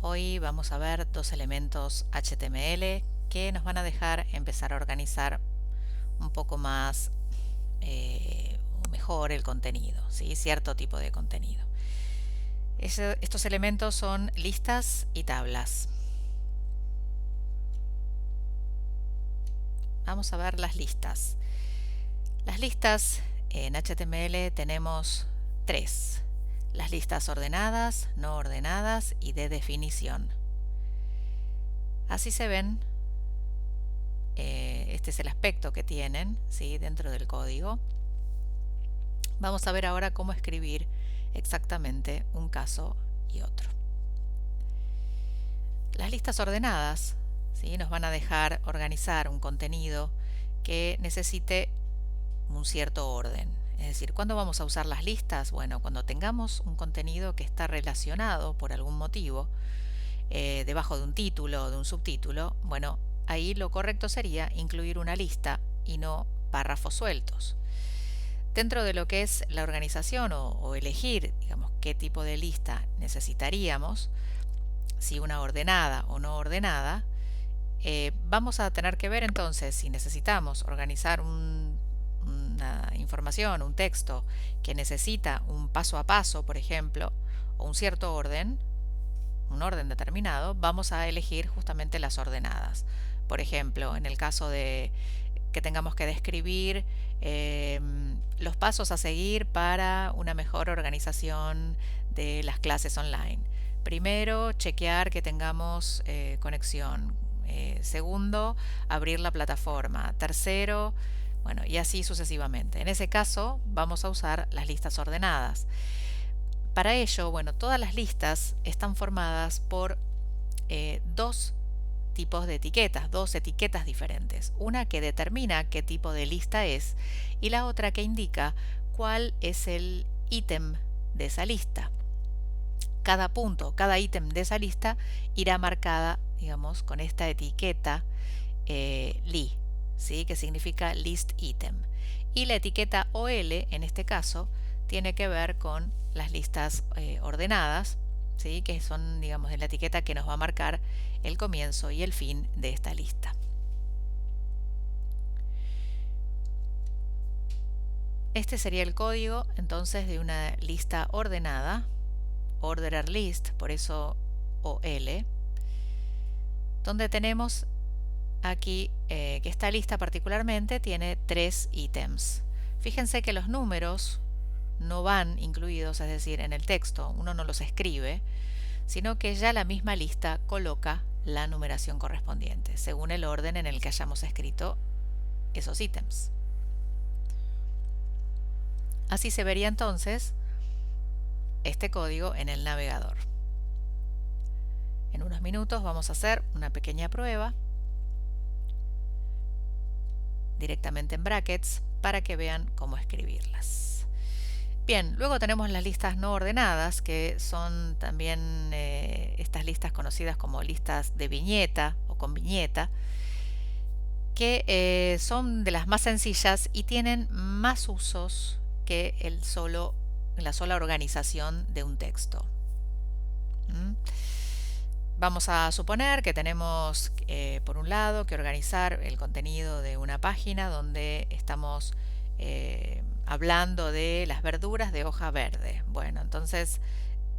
Hoy vamos a ver dos elementos HTML que nos van a dejar empezar a organizar un poco más o mejor el contenido, ¿sí? Cierto tipo de contenido. Estos elementos son listas y tablas. Vamos a ver las listas. Las listas en HTML tenemos tres: las listas ordenadas, no ordenadas y de definición. Así se ven. Este es el aspecto que tienen, ¿sí?, dentro del código. Vamos a ver ahora cómo escribir exactamente un caso y otro. Las listas ordenadas, ¿sí?, nos van a dejar organizar un contenido que necesite un cierto orden. Es decir, ¿cuándo vamos a usar las listas? Bueno, cuando tengamos un contenido que está relacionado por algún motivo debajo de un título o de un subtítulo, bueno, ahí lo correcto sería incluir una lista y no párrafos sueltos. Dentro de lo que es la organización o elegir, digamos, qué tipo de lista necesitaríamos, si una ordenada o no ordenada, vamos a tener que ver entonces si necesitamos organizar una información, un texto que necesita un paso a paso, por ejemplo, o un cierto orden, un orden determinado, vamos a elegir justamente las ordenadas. Por ejemplo, en el caso de que tengamos que describir los pasos a seguir para una mejor organización de las clases online. Primero, chequear que tengamos conexión. Segundo, abrir la plataforma. Tercero, bueno, y así sucesivamente. En ese caso, vamos a usar las listas ordenadas. Para ello, bueno, todas las listas están formadas por dos tipos de etiquetas, dos etiquetas diferentes. Una que determina qué tipo de lista es y la otra que indica cuál es el ítem de esa lista. Cada punto, cada ítem de esa lista irá marcada, digamos, con esta etiqueta li, ¿sí?, que significa list item. Y la etiqueta OL, en este caso, tiene que ver con las listas ordenadas, ¿sí?, que son, digamos, la etiqueta que nos va a marcar el comienzo y el fin de esta lista. Este sería el código entonces de una lista ordenada, ordered list, por eso OL, donde tenemos aquí que esta lista particularmente tiene 3 ítems. Fíjense que los números no van incluidos, es decir, en el texto, uno no los escribe, sino que ya la misma lista coloca la numeración correspondiente, según el orden en el que hayamos escrito esos ítems. Así se vería entonces este código en el navegador. En unos minutos vamos a hacer una pequeña prueba directamente en brackets para que vean cómo escribirlas. Bien, luego tenemos las listas no ordenadas, que son también estas listas conocidas como listas de viñeta o con viñeta, que son de las más sencillas y tienen más usos que la sola organización de un texto. Vamos a suponer que tenemos, por un lado, que organizar el contenido de una página donde estamos hablando de las verduras de hoja verde. Bueno, entonces,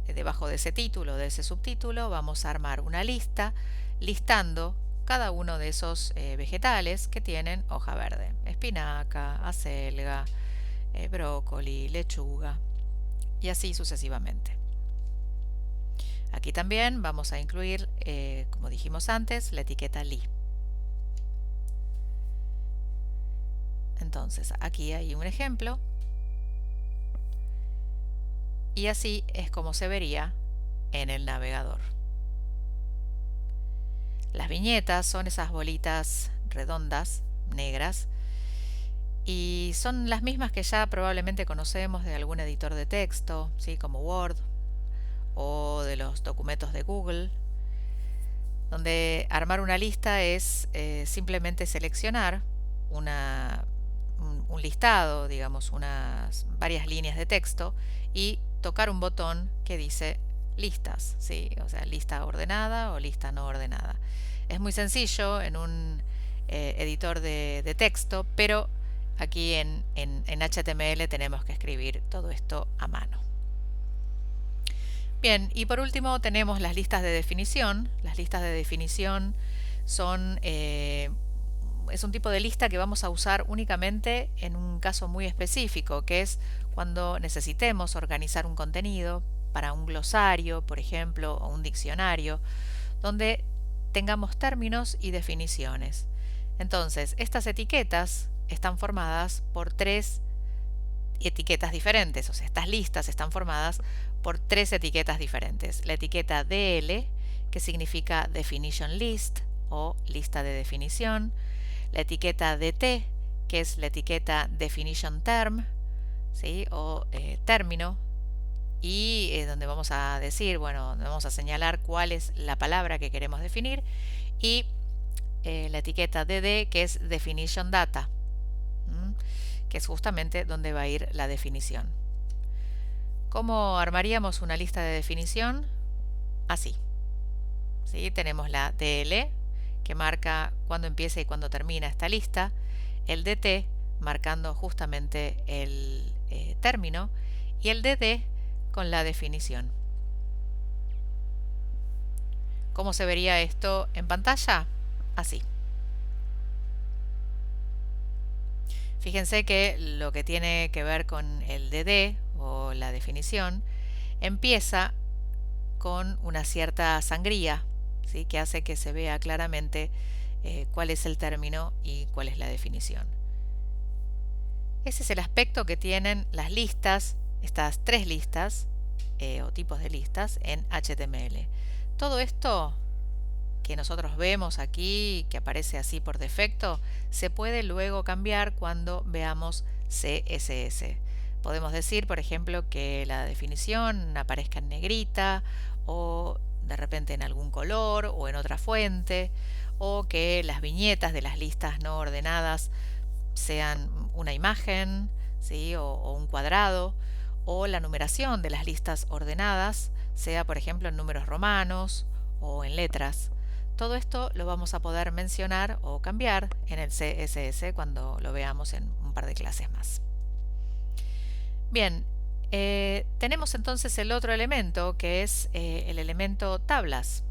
debajo de ese título, de ese subtítulo, vamos a armar una lista listando cada uno de esos vegetales que tienen hoja verde: espinaca, acelga, brócoli, lechuga y así sucesivamente. Aquí también vamos a incluir, como dijimos antes, la etiqueta li. Entonces, aquí hay un ejemplo y así es como se vería en el navegador. Las viñetas son esas bolitas redondas, negras, y son las mismas que ya probablemente conocemos de algún editor de texto, ¿sí?, como Word o de los documentos de Google, donde armar una lista es simplemente seleccionar un listado, digamos, varias líneas de texto, y tocar un botón que dice listas, ¿sí? O sea, lista ordenada o lista no ordenada. Es muy sencillo en un editor de texto, pero aquí en HTML tenemos que escribir todo esto a mano. Bien, y por último tenemos las listas de definición. Las listas de definición son, es un tipo de lista que vamos a usar únicamente en un caso muy específico, que es cuando necesitemos organizar un contenido para un glosario, por ejemplo, o un diccionario, donde tengamos términos y definiciones. Entonces, estas etiquetas están formadas por tres etiquetas diferentes, o sea, estas listas están formadas por tres etiquetas diferentes. La etiqueta DL, que significa Definition List o lista de definición. La etiqueta DT, que es la etiqueta Definition Term, ¿sí? O término, y donde vamos a decir, bueno, vamos a señalar cuál es la palabra que queremos definir. Y la etiqueta DD, que es Definition Data, que es justamente donde va a ir la definición. ¿Cómo armaríamos una lista de definición? Así. ¿Sí? Tenemos la DL, que marca cuándo empieza y cuándo termina esta lista, el DT, marcando justamente el término, y el DD con la definición. ¿Cómo se vería esto en pantalla? Así. Fíjense que lo que tiene que ver con el DD o la definición empieza con una cierta sangría, ¿sí? Que hace que se vea claramente cuál es el término y cuál es la definición. Ese es el aspecto que tienen las listas, estas tres listas o tipos de listas en HTML. Todo esto que nosotros vemos aquí, que aparece así por defecto, se puede luego cambiar cuando veamos CSS. Podemos decir, por ejemplo, que la definición aparezca en negrita o de repente en algún color o en otra fuente, o que las viñetas de las listas no ordenadas sean una imagen, ¿sí? o un cuadrado, o la numeración de las listas ordenadas sea, por ejemplo, en números romanos o en letras. Todo esto lo vamos a poder mencionar o cambiar en el CSS cuando lo veamos en un par de clases más. Bien, tenemos entonces el otro elemento, que es el elemento tablas.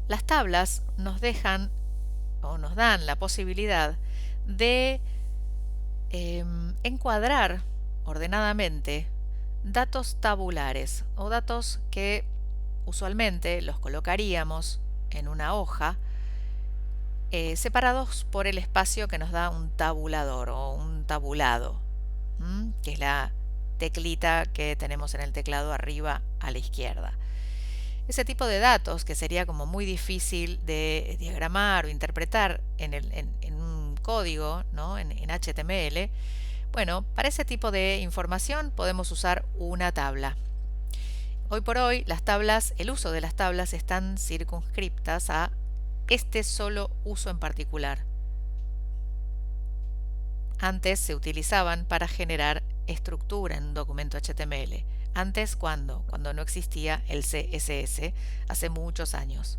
Las tablas nos dejan o nos dan la posibilidad de encuadrar ordenadamente datos tabulares o datos que usualmente los colocaríamos en una hoja separados por el espacio que nos da un tabulador o un tabulado, que es la teclita que tenemos en el teclado arriba a la izquierda. Ese tipo de datos, que sería como muy difícil de diagramar o interpretar en un código, ¿no? en HTML, bueno, para ese tipo de información podemos usar una tabla. Hoy por hoy las tablas, el uso de las tablas están circunscriptas a este solo uso en particular. Antes se utilizaban para generar estructura en un documento HTML. Antes, ¿cuándo? Cuando no existía el CSS, hace muchos años.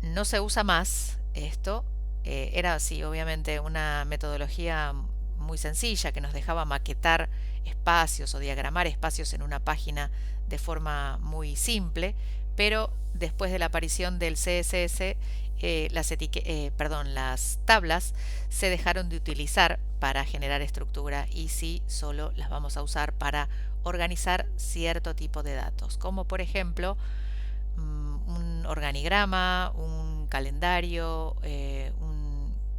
No se usa más esto. Era así, obviamente, una metodología muy sencilla que nos dejaba maquetar espacios o diagramar espacios en una página de forma muy simple, pero después de la aparición del CSS, las tablas se dejaron de utilizar para generar estructura y sí solo las vamos a usar para organizar cierto tipo de datos, como por ejemplo un organigrama, un calendario,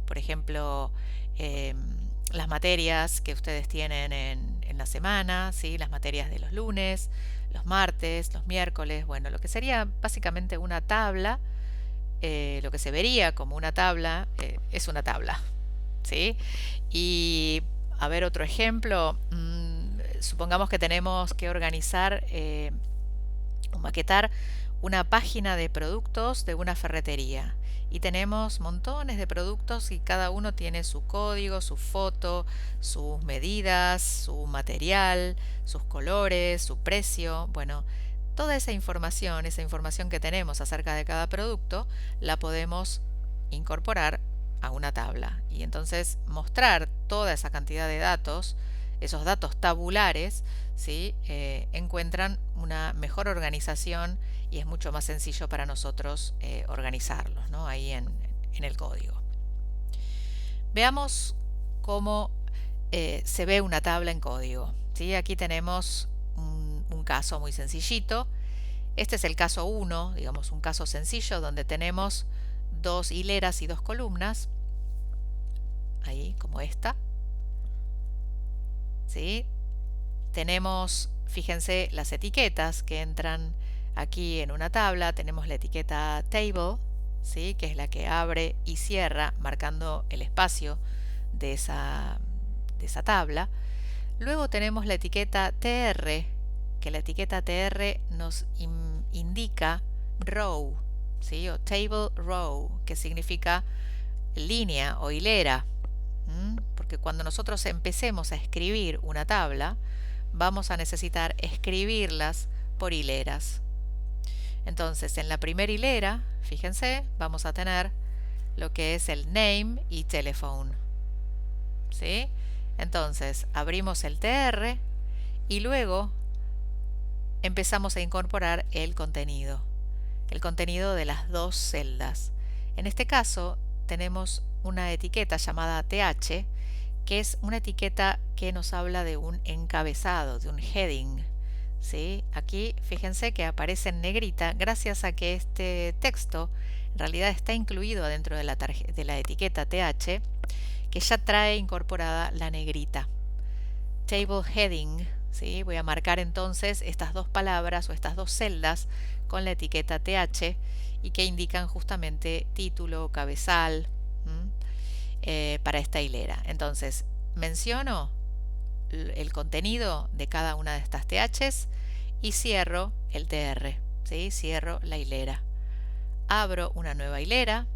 por ejemplo, las materias que ustedes tienen en la semana, ¿sí? Las materias de los lunes, los martes, los miércoles, bueno, lo que sería básicamente una tabla, lo que se vería como una tabla, es una tabla, ¿sí? Y a ver otro ejemplo, supongamos que tenemos que organizar o maquetar una página de productos de una ferretería y tenemos montones de productos y cada uno tiene su código, su foto, sus medidas, su material, sus colores, su precio. Bueno, toda esa información que tenemos acerca de cada producto, la podemos incorporar a una tabla y entonces mostrar toda esa cantidad de datos, esos datos tabulares, ¿sí? Encuentran una mejor organización y es mucho más sencillo para nosotros organizarlos, ¿no? Ahí en el código. Veamos cómo se ve una tabla en código, ¿sí? Aquí tenemos un caso muy sencillito. Este es el caso 1, digamos un caso sencillo donde tenemos dos hileras y dos columnas, ahí como esta, ¿sí? Tenemos, fíjense, las etiquetas que entran aquí en una tabla. Tenemos la etiqueta table, ¿sí? Que es la que abre y cierra marcando el espacio de esa tabla. Luego tenemos la etiqueta tr, que la etiqueta tr nos indica row, ¿sí? O table row, que significa línea o hilera. Porque cuando nosotros empecemos a escribir una tabla, vamos a necesitar escribirlas por hileras. Entonces, en la primera hilera, fíjense, vamos a tener lo que es el name y telephone, ¿sí? Entonces, abrimos el tr y luego empezamos a incorporar el contenido de las dos celdas. En este caso, tenemos una etiqueta llamada th, que es una etiqueta que nos habla de un encabezado, de un heading, ¿sí? Aquí fíjense que aparece en negrita gracias a que este texto en realidad está incluido dentro de la etiqueta th, que ya trae incorporada la negrita. Table heading, ¿sí? Voy a marcar entonces estas dos palabras o estas dos celdas con la etiqueta th y que indican justamente título, cabezal, para esta hilera. Entonces, menciono el contenido de cada una de estas THs y cierro el TR, ¿sí? Cierro la hilera. Abro una nueva hilera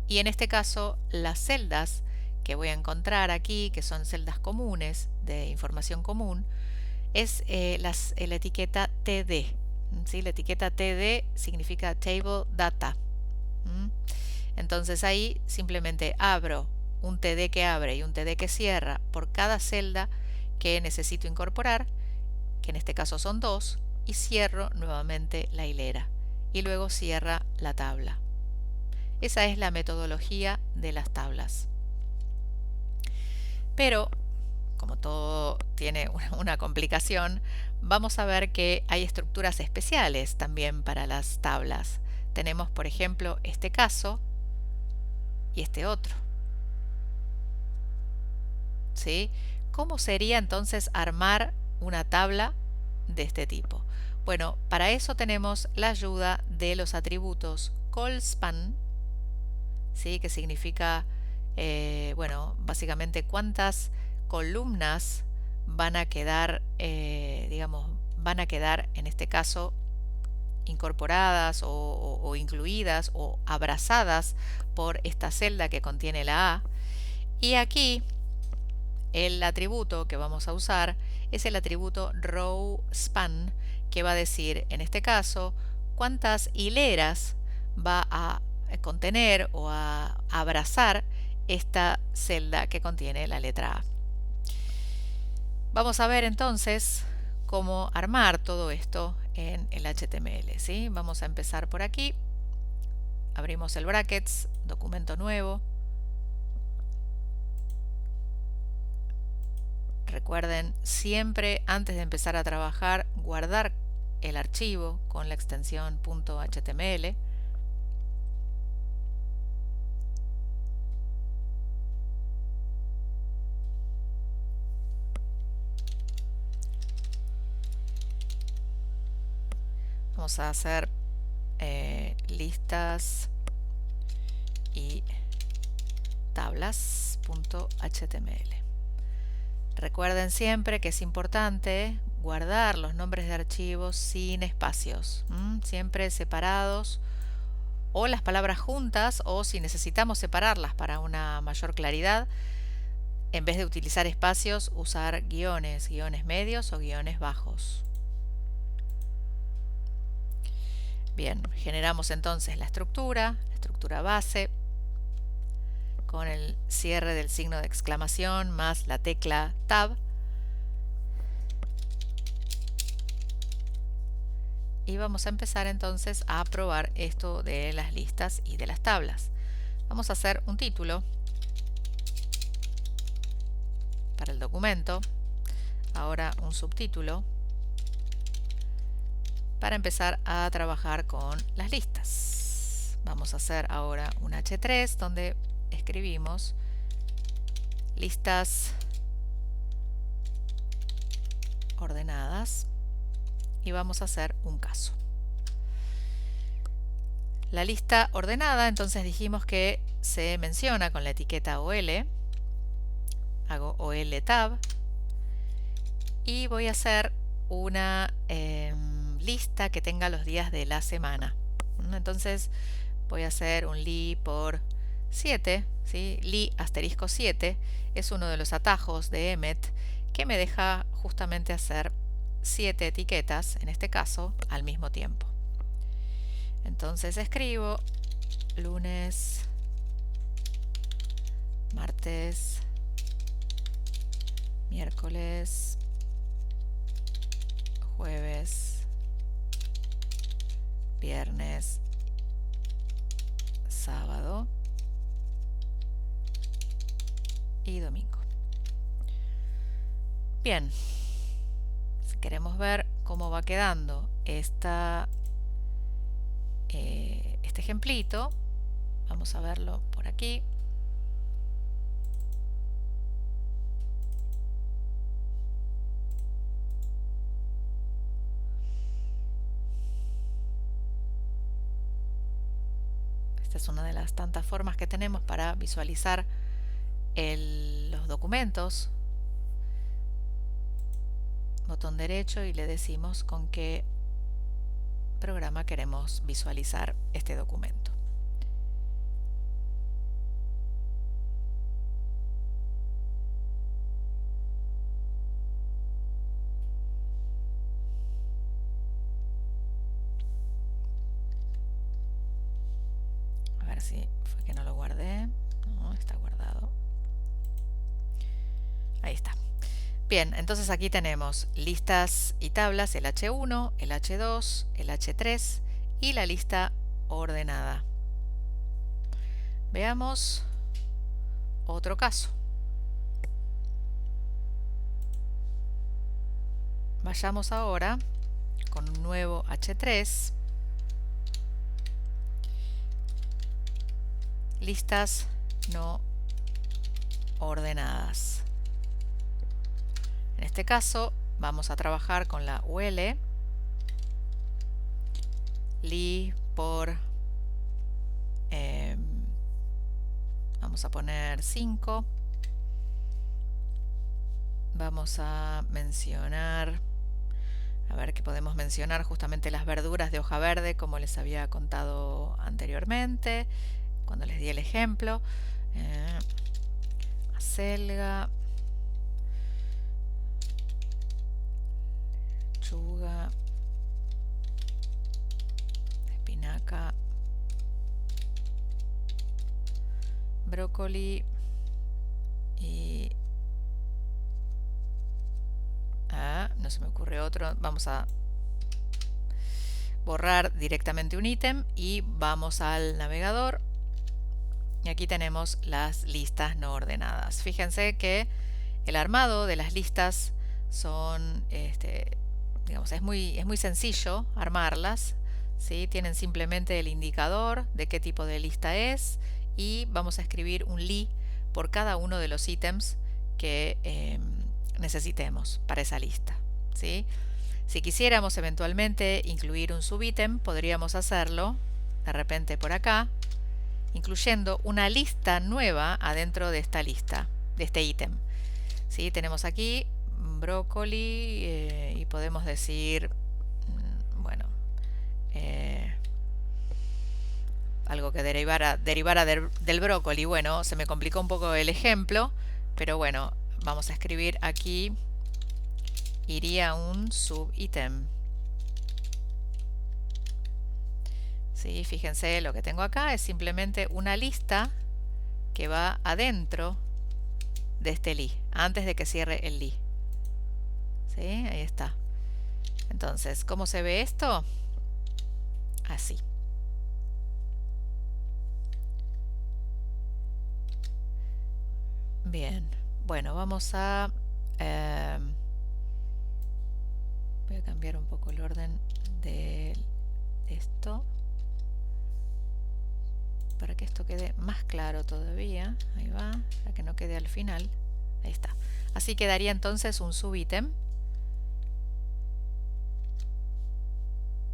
y en este caso las celdas que voy a encontrar aquí, que son celdas comunes de información común, es la etiqueta TD, ¿sí? La etiqueta TD significa Table Data. Entonces ahí simplemente abro un TD que abre y un TD que cierra por cada celda que necesito incorporar, que en este caso son dos, y cierro nuevamente la hilera y luego cierra la tabla. Esa es la metodología de las tablas. Pero, como todo tiene una complicación, vamos a ver que hay estructuras especiales también para las tablas. Tenemos, por ejemplo, este caso y este otro, ¿sí? ¿Cómo sería entonces armar una tabla de este tipo? Bueno, para eso tenemos la ayuda de los atributos callSpan, ¿sí? Que significa, bueno, básicamente cuántas columnas van a quedar, digamos, van a quedar en este caso incorporadas o incluidas o abrazadas por esta celda que contiene la A. Y aquí el atributo que vamos a usar es el atributo rowSpan, que va a decir en este caso cuántas hileras va a contener o a abrazar esta celda que contiene la letra A. Vamos a ver entonces cómo armar todo esto en el HTML, ¿sí? Vamos a empezar por aquí. Abrimos el brackets, documento nuevo. Recuerden siempre antes de empezar a trabajar guardar el archivo con la extensión .html. Vamos a hacer listas y tablas.html. Recuerden siempre que es importante guardar los nombres de archivos sin espacios, siempre separados, o las palabras juntas, o si necesitamos separarlas para una mayor claridad, en vez de utilizar espacios, usar guiones, guiones medios o guiones bajos. Bien, generamos entonces la estructura base, con el cierre del signo de exclamación más la tecla Tab. Y vamos a empezar entonces a probar esto de las listas y de las tablas. Vamos a hacer un título para el documento, ahora un subtítulo para empezar a trabajar con las listas. Vamos a hacer ahora un H3 donde escribimos listas ordenadas y vamos a hacer un caso. La lista ordenada, entonces dijimos que se menciona con la etiqueta OL. Hago OL tab y voy a hacer una lista que tenga los días de la semana. Entonces voy a hacer un li por 7, ¿sí? Li asterisco 7 es uno de los atajos de Emmet que me deja justamente hacer 7 etiquetas, en este caso, al mismo tiempo. Entonces escribo lunes, martes, miércoles, jueves, viernes, sábado y domingo. Bien, si queremos ver cómo va quedando este ejemplito, vamos a verlo por aquí. Esta es una de las tantas formas que tenemos para visualizar los documentos. Botón derecho y le decimos con qué programa queremos visualizar este documento. A ver si fue que no lo guardé. No, está guardado. Ahí está. Bien, entonces aquí tenemos listas y tablas, el H1, el H2, el H3 y la lista ordenada. Veamos otro caso. Vayamos ahora con un nuevo H3. Listas no ordenadas. En este caso vamos a trabajar con la UL, li por, vamos a poner 5, vamos a mencionar, a ver qué podemos mencionar, justamente las verduras de hoja verde como les había contado anteriormente, cuando les di el ejemplo, acelga, lechuga, espinaca, brócoli y no se me ocurre otro. Vamos a borrar directamente un ítem y vamos al navegador y aquí tenemos las listas no ordenadas. Fíjense que el armado de las listas son digamos, es muy sencillo armarlas, ¿sí? Tienen simplemente el indicador de qué tipo de lista es y vamos a escribir un li por cada uno de los ítems que necesitemos para esa lista, ¿sí? Si quisiéramos eventualmente incluir un subítem, podríamos hacerlo de repente por acá, incluyendo una lista nueva adentro de esta lista, de este ítem, ¿sí? Tenemos aquí brócoli y podemos decir, bueno, algo que derivara del brócoli. Bueno, se me complicó un poco el ejemplo, pero bueno, vamos a escribir aquí, iría un subítem. ¿Sí? Fíjense, lo que tengo acá es simplemente una lista que va adentro de este li, antes de que cierre el li. ¿Sí? Ahí está. Entonces, ¿cómo se ve esto? Así. Bien, bueno, vamos a... voy a cambiar un poco el orden de esto para que esto quede más claro todavía. Ahí va, para que no quede al final. Ahí está. Así quedaría entonces un subítem.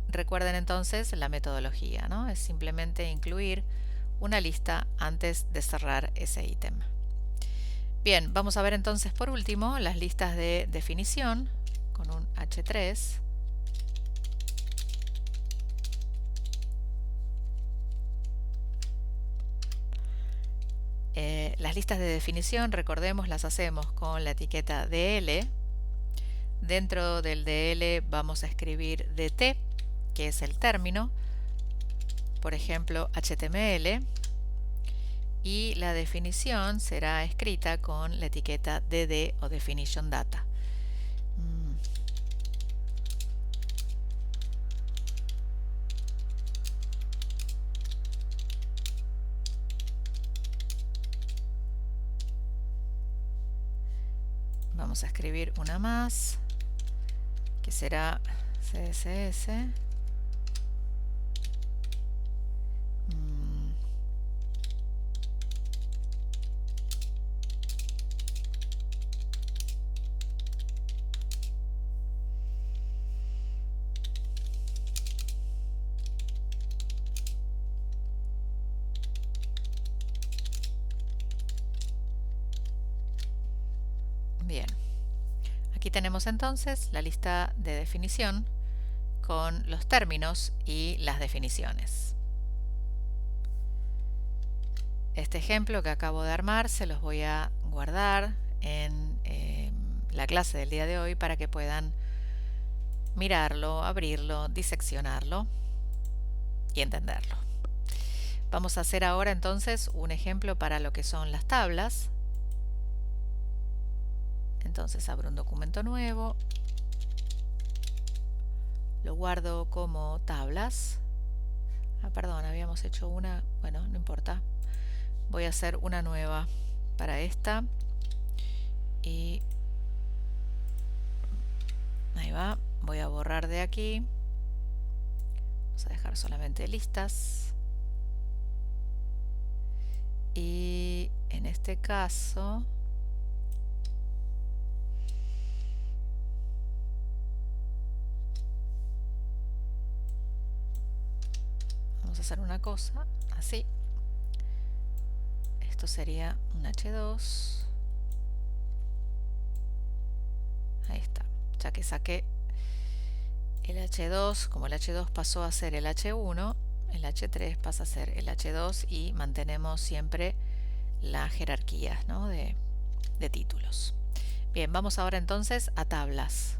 Recuerden entonces la metodología, ¿no? Es simplemente incluir una lista antes de cerrar ese ítem. Bien, vamos a ver entonces por último las listas de definición con un H3. Las listas de definición, recordemos, las hacemos con la etiqueta DL. Dentro del DL vamos a escribir DT, que es el término, por ejemplo HTML, y la definición será escrita con la etiqueta DD o Definition Data. Vamos a escribir una más, que será CSS. Bien, aquí tenemos entonces la lista de definición con los términos y las definiciones. Este ejemplo que acabo de armar se los voy a guardar en la clase del día de hoy para que puedan mirarlo, abrirlo, diseccionarlo y entenderlo. Vamos a hacer ahora entonces un ejemplo para lo que son las tablas. Entonces abro un documento nuevo, lo guardo como tablas. Perdón, habíamos hecho una, bueno, no importa. Voy a hacer una nueva para esta y ahí va. Voy a borrar de aquí. Vamos a dejar solamente listas. Y en este caso vamos a hacer una cosa así. Esto sería un H2. Ahí está. Ya que saqué el H2, como el H2 pasó a ser el H1, el H3 pasa a ser el H2 y mantenemos siempre la jerarquía, ¿no? de títulos. Bien, vamos ahora entonces a tablas.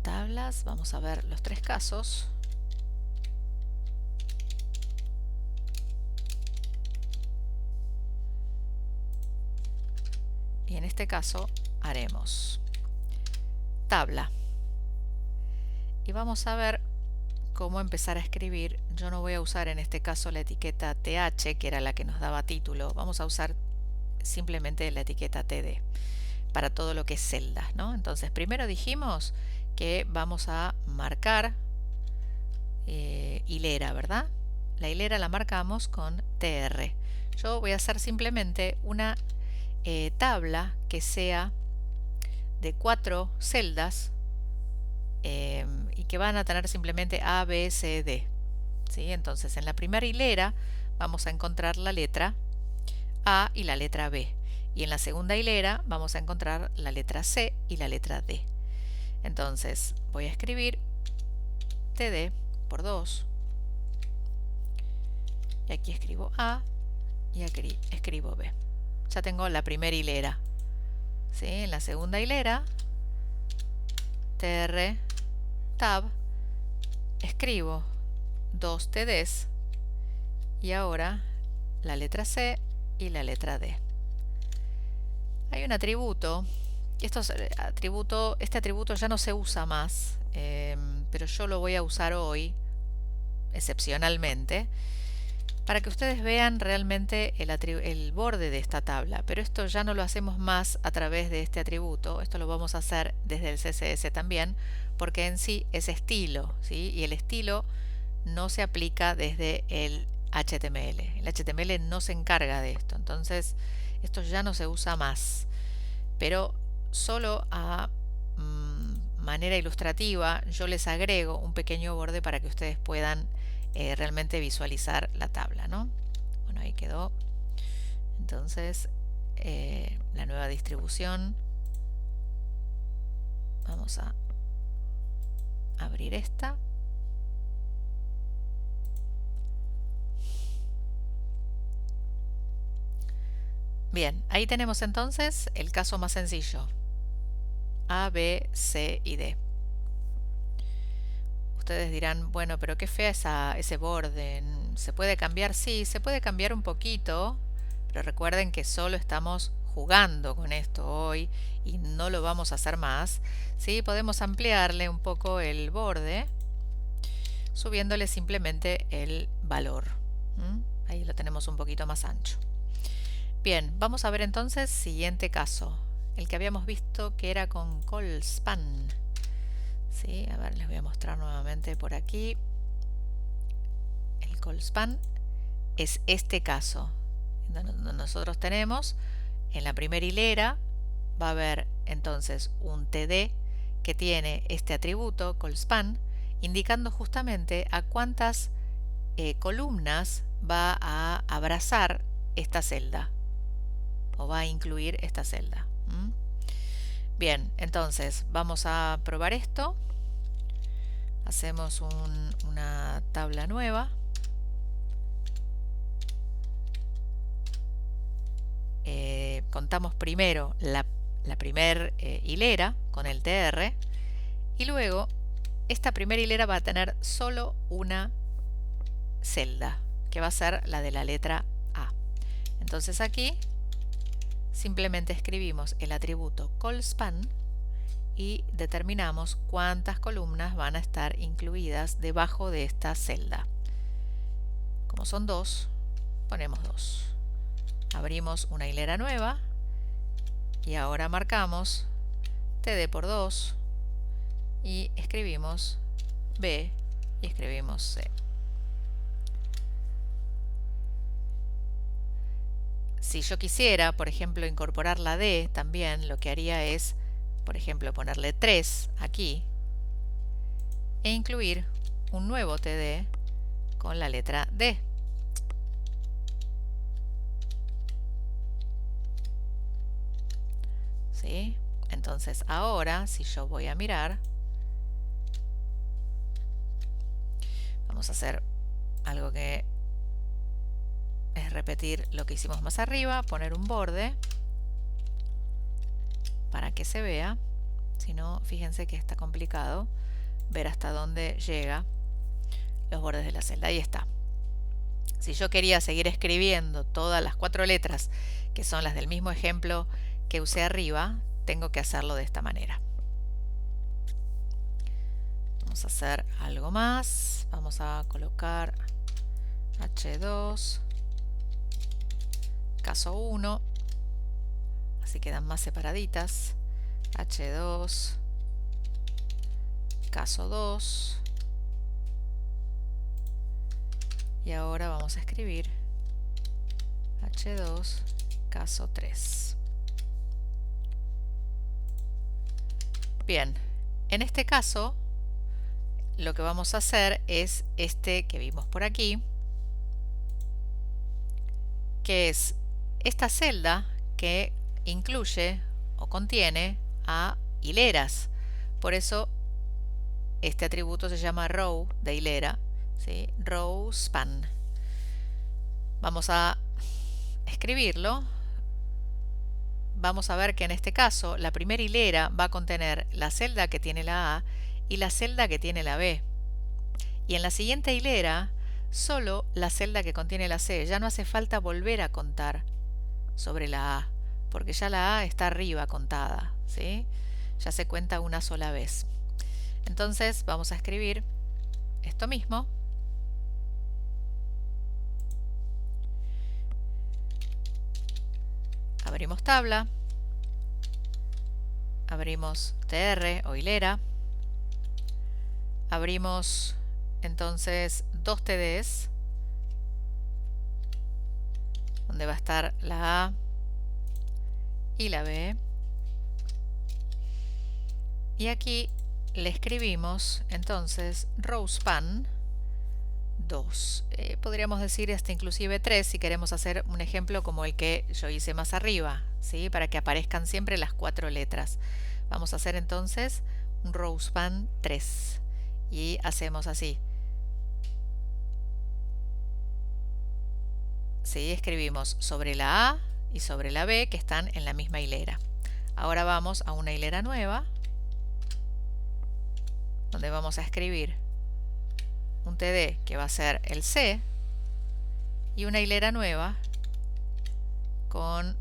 Tablas, vamos a ver los tres casos. Y en este caso haremos tabla. Y vamos a ver cómo empezar a escribir. Yo no voy a usar en este caso la etiqueta TH, que era la que nos daba título. Vamos a usar simplemente la etiqueta TD para todo lo que es celdas, ¿no? Entonces, primero dijimos que vamos a marcar hilera, ¿verdad? La hilera la marcamos con TR. Yo voy a hacer simplemente una tabla que sea de 4 celdas y que van a tener simplemente A, B, C, D. ¿Sí? Entonces en la primera hilera vamos a encontrar la letra A y la letra B. Y en la segunda hilera vamos a encontrar la letra C y la letra D. Entonces voy a escribir TD por 2. Y aquí escribo A y aquí escribo B. Ya tengo la primera hilera. ¿Sí? En la segunda hilera, TR, tab, escribo 2 TDs y ahora la letra C y la letra D. Hay un atributo, este atributo ya no se usa más, pero yo lo voy a usar hoy, excepcionalmente, para que ustedes vean realmente el borde de esta tabla. Pero esto ya no lo hacemos más a través de este atributo, esto lo vamos a hacer desde el CSS también, porque en sí es estilo, ¿sí? Y el estilo no se aplica desde el HTML. El HTML no se encarga de esto, entonces esto ya no se usa más. Pero solo a manera ilustrativa yo les agrego un pequeño borde para que ustedes puedan realmente visualizar la tabla, ¿no? Bueno, ahí quedó. Entonces, la nueva distribución. Vamos a abrir esta. Bien, ahí tenemos entonces el caso más sencillo. A, B, C y D. Ustedes dirán, bueno, pero qué fea ese borde. ¿Se puede cambiar? Sí, se puede cambiar un poquito, pero recuerden que solo estamos jugando con esto hoy y no lo vamos a hacer más. ¿Sí? Podemos ampliarle un poco el borde, subiéndole simplemente el valor. Ahí lo tenemos un poquito más ancho. Bien, vamos a ver entonces siguiente caso, el que habíamos visto que era con ColSpan. Sí, a ver, les voy a mostrar nuevamente por aquí. El ColSpan es este caso. Nosotros tenemos en la primera hilera, va a haber entonces un TD que tiene este atributo ColSpan, indicando justamente a cuántas columnas va a abrazar esta celda o va a incluir esta celda. Bien, entonces vamos a probar esto. Hacemos una tabla nueva. Contamos primero la primera hilera con el TR y luego esta primera hilera va a tener solo una celda que va a ser la de la letra A. Entonces aquí simplemente escribimos el atributo ColSpan y determinamos cuántas columnas van a estar incluidas debajo de esta celda. Como son 2, ponemos 2. Abrimos una hilera nueva y ahora marcamos TD por 2 y escribimos B y escribimos C. Si yo quisiera, por ejemplo, incorporar la D también, lo que haría es, por ejemplo, ponerle 3 aquí e incluir un nuevo TD con la letra D. ¿Sí? Entonces ahora, si yo voy a mirar, vamos a hacer algo que es repetir lo que hicimos más arriba, poner un borde para que se vea. Si no, fíjense que está complicado ver hasta dónde llega los bordes de la celda. Ahí está. Si yo quería seguir escribiendo todas las 4 letras que son las del mismo ejemplo que usé arriba, tengo que hacerlo de esta manera. Vamos a hacer algo más. Vamos a colocar H2, caso 1, así quedan más separaditas. H2, caso 2. Y ahora vamos a escribir H2, caso 3. Bien, en este caso lo que vamos a hacer es este que vimos por aquí, que es esta celda que incluye o contiene a hileras. Por eso este atributo se llama row de hilera, ¿sí? Row span. Vamos a escribirlo. Vamos a ver que en este caso la primera hilera va a contener la celda que tiene la A y la celda que tiene la B. Y en la siguiente hilera, solo la celda que contiene la C. Ya no hace falta volver a contar sobre la A, porque ya la A está arriba contada, ¿sí? Ya se cuenta una sola vez. Entonces vamos a escribir esto mismo. Abrimos tabla, abrimos tr o hilera, abrimos entonces dos TDs, donde va a estar la A y la B, y aquí le escribimos entonces rowspan 2. Podríamos decir hasta inclusive 3 si queremos hacer un ejemplo como el que yo hice más arriba, ¿sí? Para que aparezcan siempre las 4 letras. Vamos a hacer entonces un rowspan 3 y hacemos así. ¿Sí? Escribimos sobre la A y sobre la B que están en la misma hilera. Ahora vamos a una hilera nueva donde vamos a escribir un TD que va a ser el C y una hilera nueva con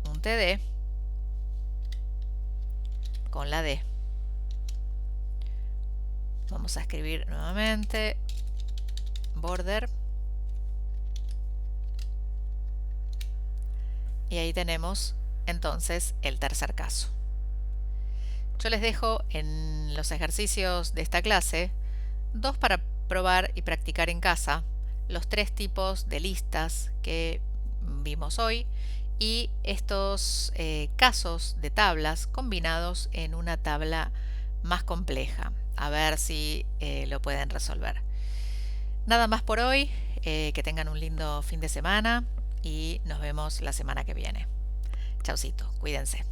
un TD con la D. Vamos a escribir nuevamente border y ahí tenemos entonces el tercer caso. Yo les dejo en los ejercicios de esta clase dos para probar y practicar en casa los 3 tipos de listas que vimos hoy y estos casos de tablas combinados en una tabla más compleja. A ver si lo pueden resolver. Nada más por hoy. Que tengan un lindo fin de semana y nos vemos la semana que viene. Chaucito, cuídense.